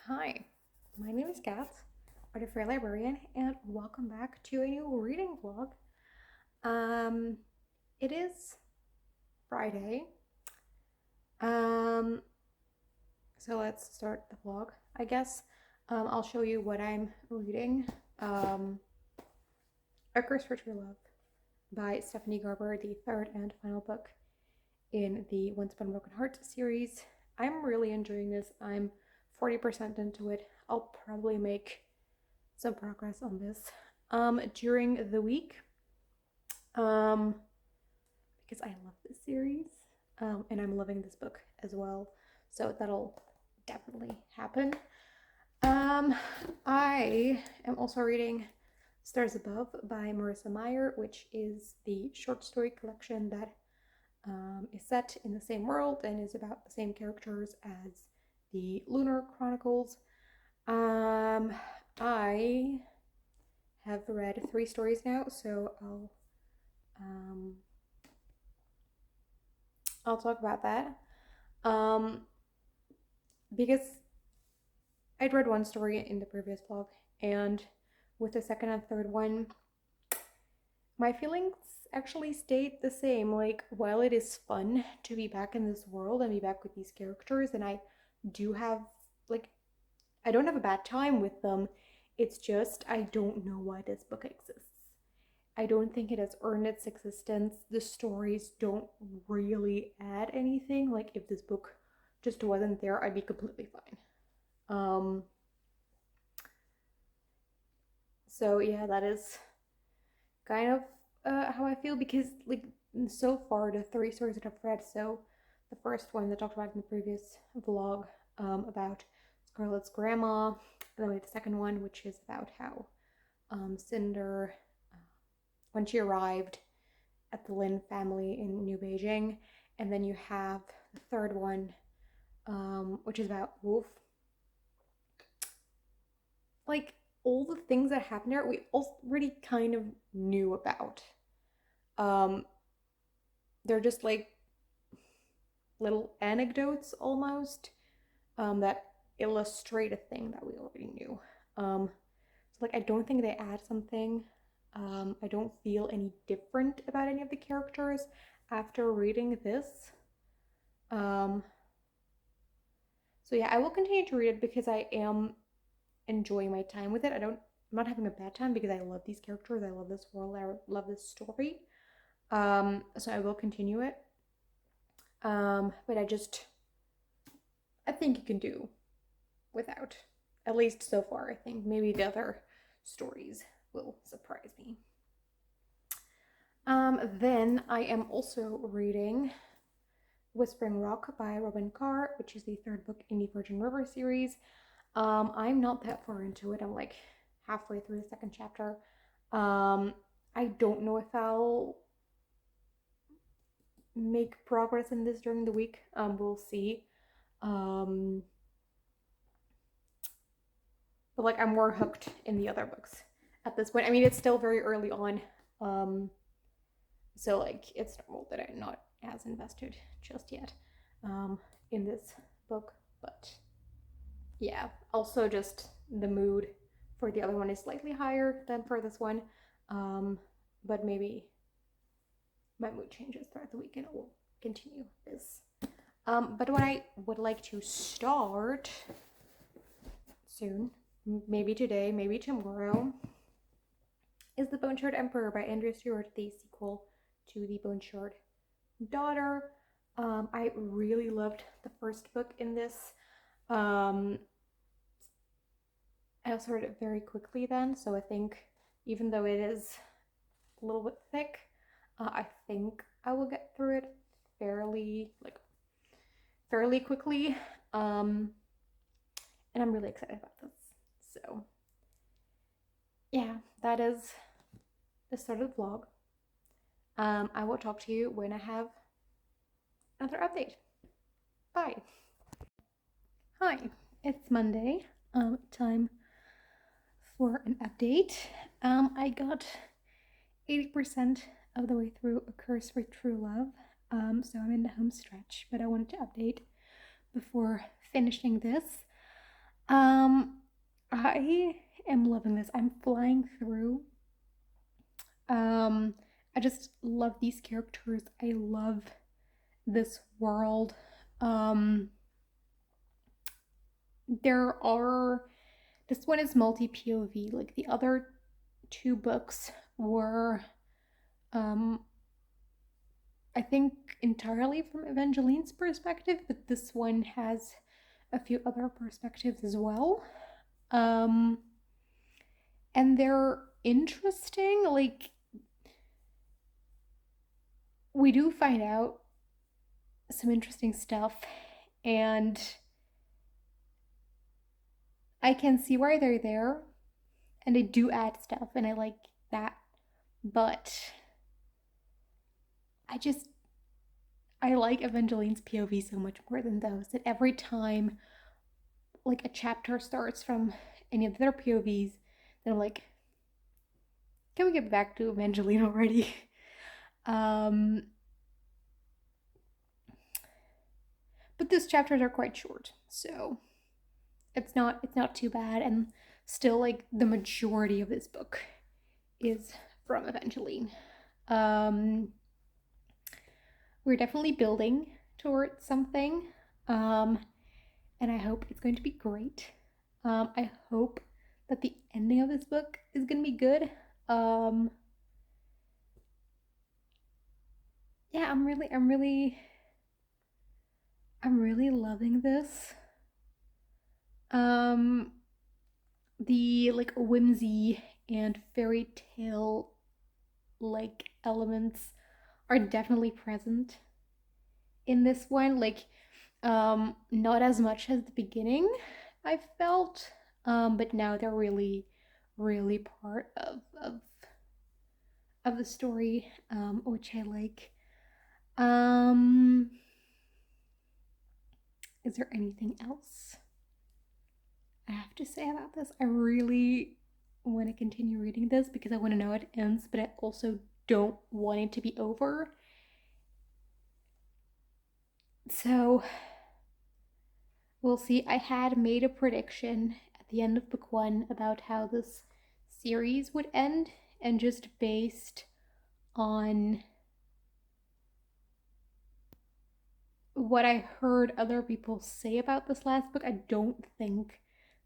Hi, my name is Kat, or the Free Librarian, and welcome back to a new reading vlog. Um, it is Friday. Um, so let's start the vlog, I guess. I'll show you what I'm reading. A Curse for True Love by Stephanie Garber, the third and final book in the Once Upon a Broken Heart series. I'm really enjoying this. I'm 40% into it. I'll probably make some progress on this during the week because I love this series and I'm loving this book as well, so that'll definitely happen. I am also reading Stars Above by Marissa Meyer, which is the short story collection that is set in the same world and is about the same characters as the Lunar Chronicles. I have read 3 stories now, so I'll talk about that. Because I'd read 1 story in the previous vlog, and with the second and third one, my feelings actually stayed the same. Like, while it is fun to be back in this world and be back with these characters, and I do have, like, I don't have a bad time with them, it's just I don't know why this book exists. I don't think it has earned its existence. The stories don't really add anything. Like, if this book just wasn't there, I'd be completely fine. So yeah, that is kind of how I feel, because like so far the 3 stories that I've read, so the first one that I talked about in the previous vlog about Scarlett's grandma, and then we have the second one, which is about how Cinder, when she arrived at the Lin family in New Beijing, and then you have the third one, which is about Wolf. Like, all the things that happened there, we already kind of knew about. They're just like little anecdotes almost that illustrate a thing that we already knew. So like, I don't think they add something. I don't feel any different about any of the characters after reading this. So yeah, I will continue to read it because I am enjoying my time with it. I'm not having a bad time because I love these characters. I love this world. I love this story. So I will continue it. But I think you can do without, at least so far. I think maybe the other stories will surprise me. Then I am also reading Whispering Rock by Robyn Carr, which is the third book in the Virgin River series. I'm not that far into it. I'm like halfway through the second chapter. I don't know if I'll make progress in this during the week. We'll see. But like, I'm more hooked in the other books at this point. I mean, it's still very early on. So like, it's normal that I'm not as invested just yet in this book. But yeah, also just the mood for the other one is slightly higher than for this one. But maybe my mood changes throughout the week and it will continue this. But what I would like to start soon, maybe today, maybe tomorrow, is The Bone-Shard Emperor by Andrea Stewart, the sequel to The Bone-Shard Daughter. I really loved the first book in this. I also read it very quickly then, so I think even though it is a little bit thick, I think I will get through it fairly quickly. And I'm really excited about this. So yeah, that is the start of the vlog. I will talk to you when I have another update. Bye. Hi, it's Monday. Time for an update. I got 80% of the way through A Curse for True Love. So I'm in the home stretch, but I wanted to update before finishing this. I am loving this. I'm flying through. I just love these characters. I love this world. There are, this one is multi POV. Like the other two books were, I think, entirely from Evangeline's perspective, but this one has a few other perspectives as well. And they're interesting. Like, we do find out some interesting stuff, and I can see why they're there, and they do add stuff, and I like that. But I like Evangeline's POV so much more than those, that every time like a chapter starts from any of their POVs, then I'm like, can we get back to Evangeline already? But these chapters are quite short, so it's not too bad, and still like the majority of this book is from Evangeline. We're definitely building towards something, and I hope it's going to be great. I hope that the ending of this book is going to be good. Yeah, I'm really loving this. The like whimsy and fairy tale like elements are definitely present in this one. Like, not as much as the beginning, I felt, but now they're really, really part of the story, which I like. Is there anything else I have to say about this? I really want to continue reading this because I want to know how it ends, but I also don't want it to be over. So we'll see. I had made a prediction at the end of book one about how this series would end, and just based on what I heard other people say about this last book, I don't think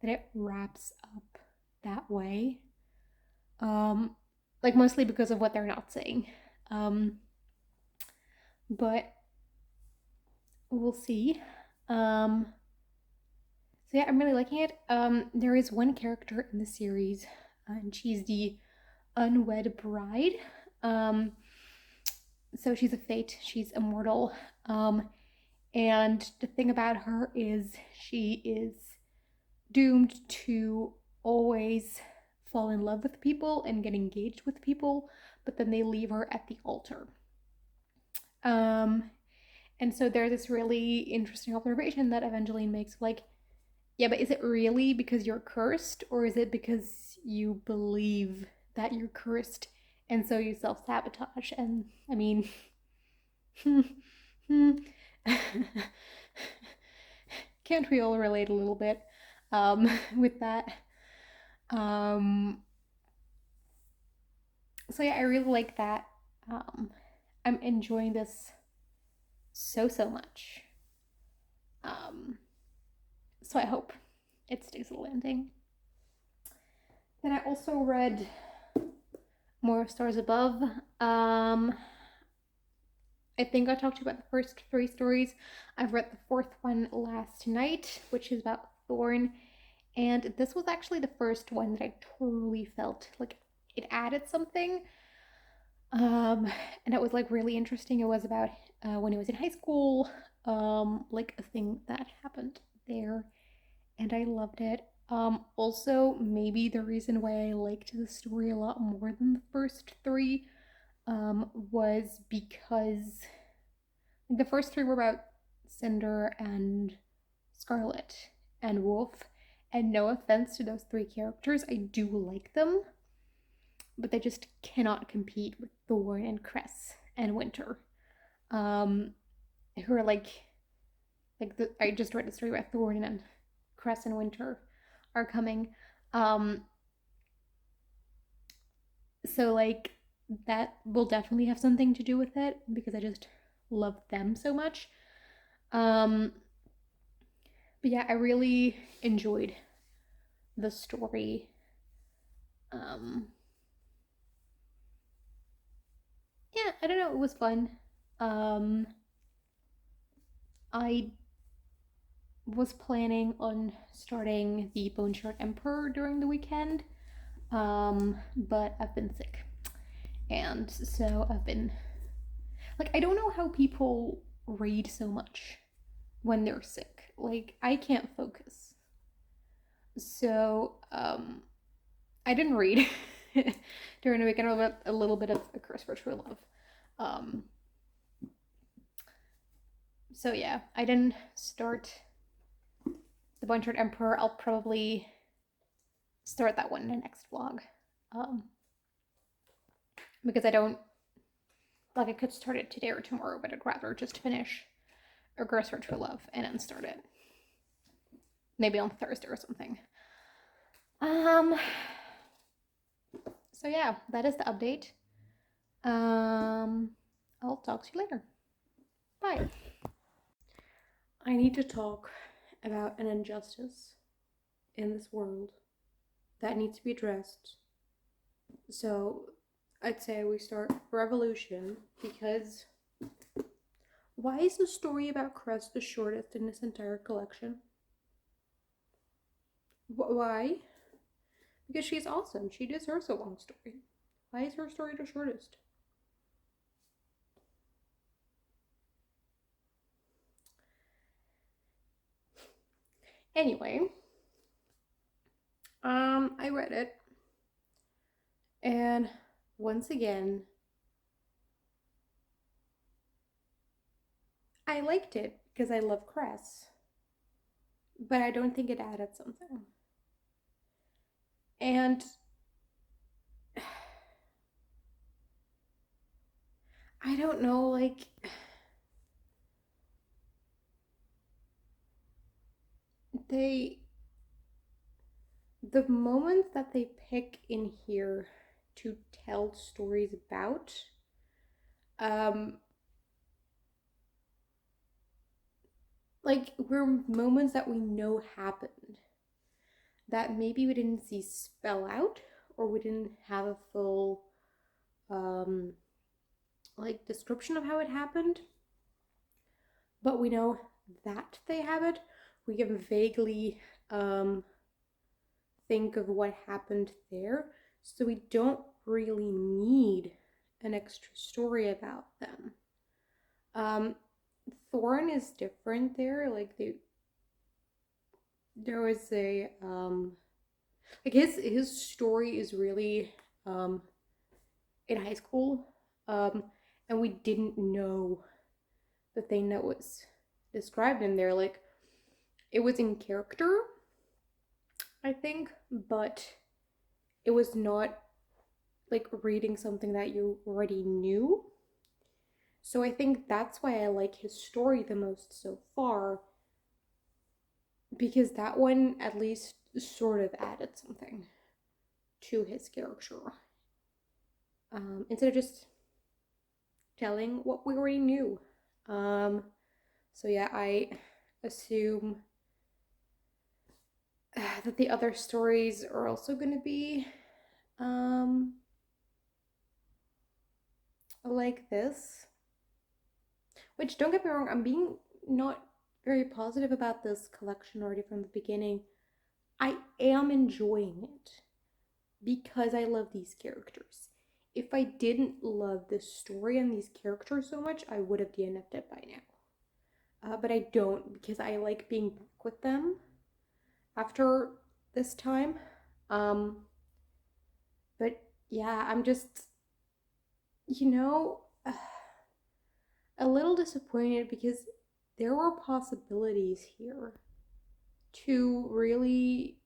that it wraps up that way. Like mostly because of what they're not saying. But we'll see. So yeah, I'm really liking it. There is one character in the series, and she's the unwed bride. So she's a fate. She's immortal. And the thing about her is she is doomed to always fall in love with people and get engaged with people, but then they leave her at the altar. And so there's this really interesting observation that Evangeline makes, like, yeah, but is it really because you're cursed, or is it because you believe that you're cursed and so you self-sabotage? And I mean, can't we all relate a little bit with that? So yeah, I really like that. I'm enjoying this so much. So I hope it stays a landing. Then I also read More Stars Above. I think I talked about the first 3 stories. I've read the 4th one last night, which is about Thorn. And this was actually the first one that I truly felt like it added something. And it was like really interesting. It was about when he was in high school, like a thing that happened there. And I loved it. Also, maybe the reason why I liked the story a lot more than the first 3 was because the first 3 were about Cinder and Scarlet and Wolf. And no offense to those 3 characters, I do like them, but they just cannot compete with Thorn and Cress and Winter, who are like I just read a story about Thorn and Cress and Winter are coming. Um, so like that will definitely have something to do with it because I just love them so much. Um, but yeah, I really enjoyed the story. Um, yeah, I don't know, it was fun. Um, I was planning on starting the Bone Shard Emperor during the weekend, but I've been sick. And so I've been like, I don't know how people read so much when they're sick. Like, I can't focus. So, I didn't read during the weekend. A little bit of A Curse for True Love. Um, so yeah, I didn't start the Bone Shard Emperor. I'll probably start that one in the next vlog. Um, because I don't like I could start it today or tomorrow, but I'd rather just finish A Curse for True Love and then start it maybe on Thursday or something. Um. So yeah, that is the update. I'll talk to you later. Bye. I need to talk about an injustice in this world that needs to be addressed. So I'd say we start revolution because why is the story about Crest the shortest in this entire collection? Why? Because she's awesome. She deserves a long story. Why is her story the shortest? Anyway, I read it, and once again, I liked it because I love Cress, but I don't think it added something. And I don't know, like, they, the moments that they pick in here to tell stories about, like, were moments that we know happened that maybe we didn't see spell out or we didn't have a full, like, description of how it happened, but we know that they have it. We can vaguely think of what happened there, so we don't really need an extra story about them. Thorn is different there. Like there was a like his story is really in high school, and we didn't know the thing that was described in there. Like it was in character, I think, but it was not like reading something that you already knew. So I think that's why I like his story the most so far, because that one at least sort of added something to his character. Instead of just telling what we already knew. So yeah, I assume that the other stories are also going to be like this. Which, don't get me wrong, I'm being not very positive about this collection already from the beginning. I am enjoying it because I love these characters. If I didn't love this story and these characters so much, I would have DNF'd it by now. But I don't because I like being back with them after this time. But yeah, I'm just, you know, a little disappointed because there were possibilities here to really,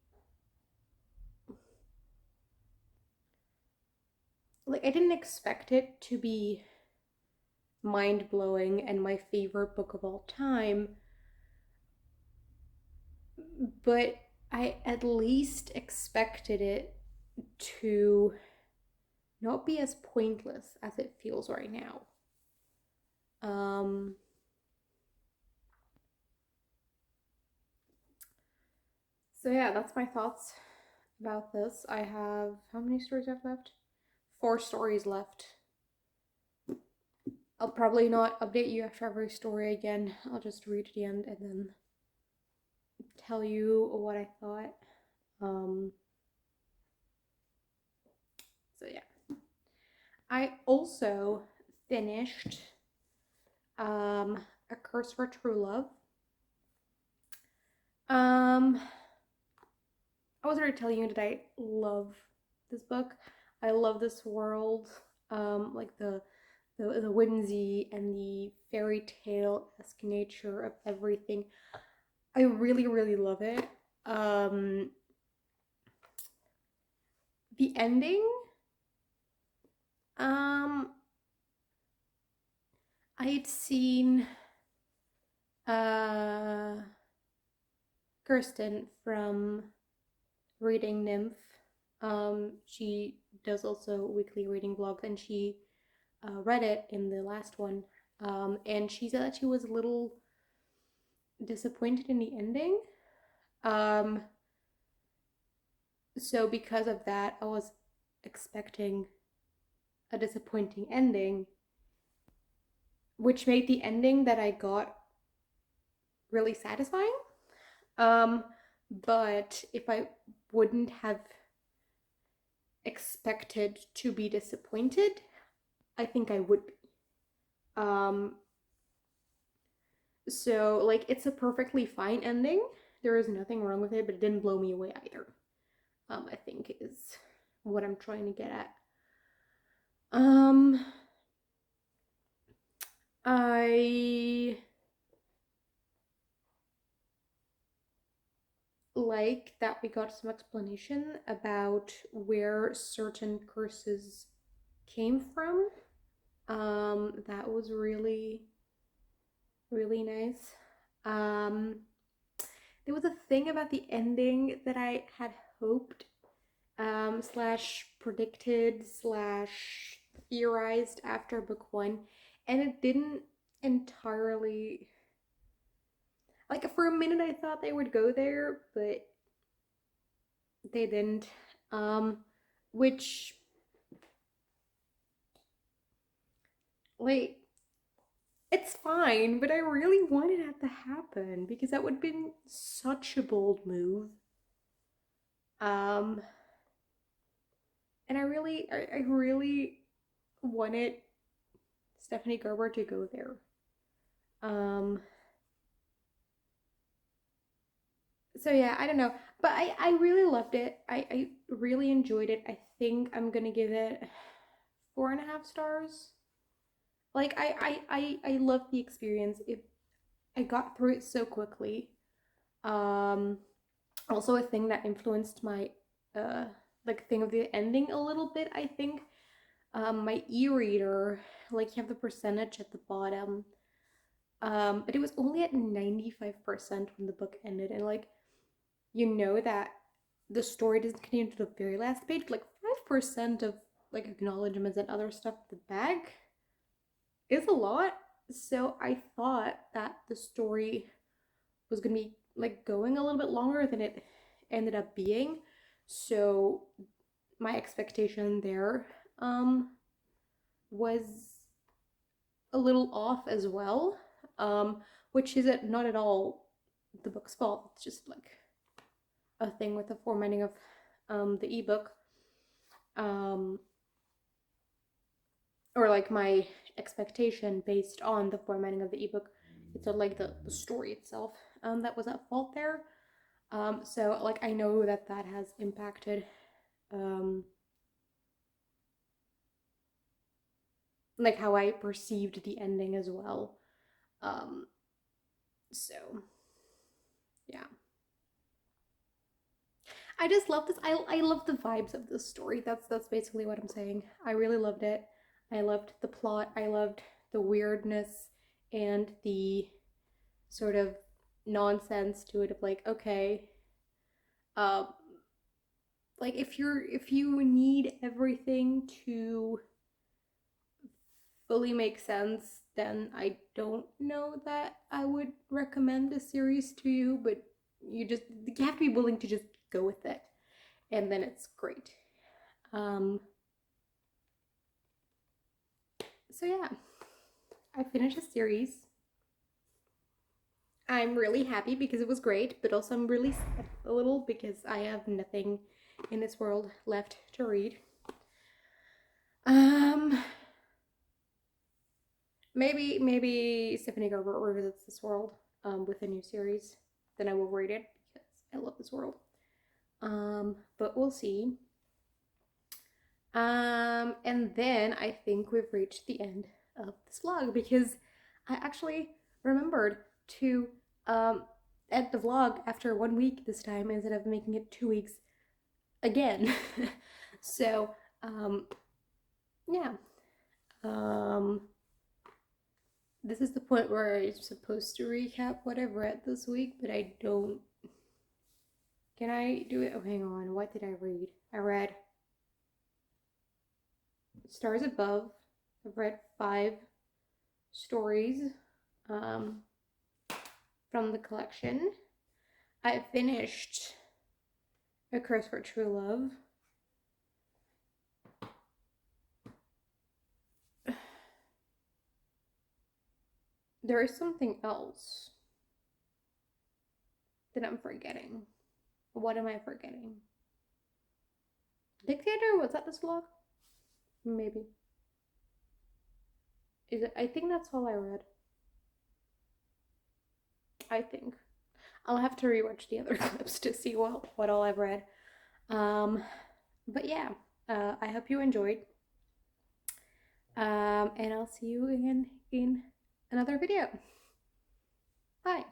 like, I didn't expect it to be mind blowing and my favorite book of all time, but I at least expected it to not be as pointless as it feels right now. Um, so yeah, that's my thoughts about this. I have how many stories I have left? 4 stories left. I'll probably not update you after every story again. I'll just read to the end and then tell you what I thought. So yeah. I also finished A Curse for True Love. I was already telling you that I love this book. I love this world. Like the whimsy and the fairy tale-esque nature of everything. I really, really love it. The ending, um, I had seen uh Kirsten from Reading Nymph. She does also weekly reading vlogs, and she read it in the last one. And she said that she was a little disappointed in the ending. Um, so because of that, I was expecting a disappointing ending, which made the ending that I got really satisfying. Um, but if I wouldn't have expected to be disappointed, I think I would be. Um, so like it's a perfectly fine ending. There is nothing wrong with it, but it didn't blow me away either. I think is what I'm trying to get at. Um, I like that we got some explanation about where certain curses came from. That was really, really nice. Um, there was a thing about the ending that I had hoped, slash predicted, slash theorized after book one, and it didn't entirely. Like, for a minute, I thought they would go there, but they didn't. Um, which, like, it's fine, but I really wanted that to happen because that would have been such a bold move. Um, and I really wanted Stephanie Garber to go there. Um, so yeah, I don't know, but I really loved it. I really enjoyed it. I think I'm gonna give it 4.5 stars. Like I loved the experience. I got through it so quickly. Um, Also a thing that influenced my uh like thing of the ending a little bit, I think. My e-reader, like you have the percentage at the bottom. But it was only at 95% when the book ended, and like you know that the story doesn't continue to the very last page. Like 5% of like acknowledgements and other stuff in the back is a lot. So I thought that the story was gonna be like going a little bit longer than it ended up being. So my expectation there was a little off as well. Which is not at all the book's fault. It's just like a thing with the formatting of the ebook. Um, or like my expectation based on the formatting of the ebook. It's not like the story itself that was at fault there. So like I know that that has impacted like how I perceived the ending as well. Um, so yeah, I just love this. I love the vibes of this story. That's basically what I'm saying. I really loved it. I loved the plot. I loved the weirdness and the sort of nonsense to it of like, okay, uh, like if you need everything to fully make sense, then I don't know that I would recommend a series to you, but you have to be willing to just go with it, and then it's great. Um, so yeah, I finished a series. I'm really happy because it was great, but also I'm really sad a little because I have nothing in this world left to read. Um, maybe Stephanie Garber revisits this world with a new series. Then I will read it because I love this world. But we'll see. And then I think we've reached the end of this vlog because I actually remembered to end the vlog after 1 week this time instead of making it 2 weeks again. So, yeah. This is the point where I'm supposed to recap what I've read this week, but I don't. Can I do it? Oh, hang on. What did I read? I read Stars Above. I've read 5 stories from the collection. I finished A Curse for True Love. There is something else that I'm forgetting. What am I forgetting? Dictator? Was that this vlog? Maybe. Is it? I think that's all I read. I think. I'll have to rewatch the other clips to see what all I've read. But yeah, I hope you enjoyed. And I'll see you again in another video. Bye.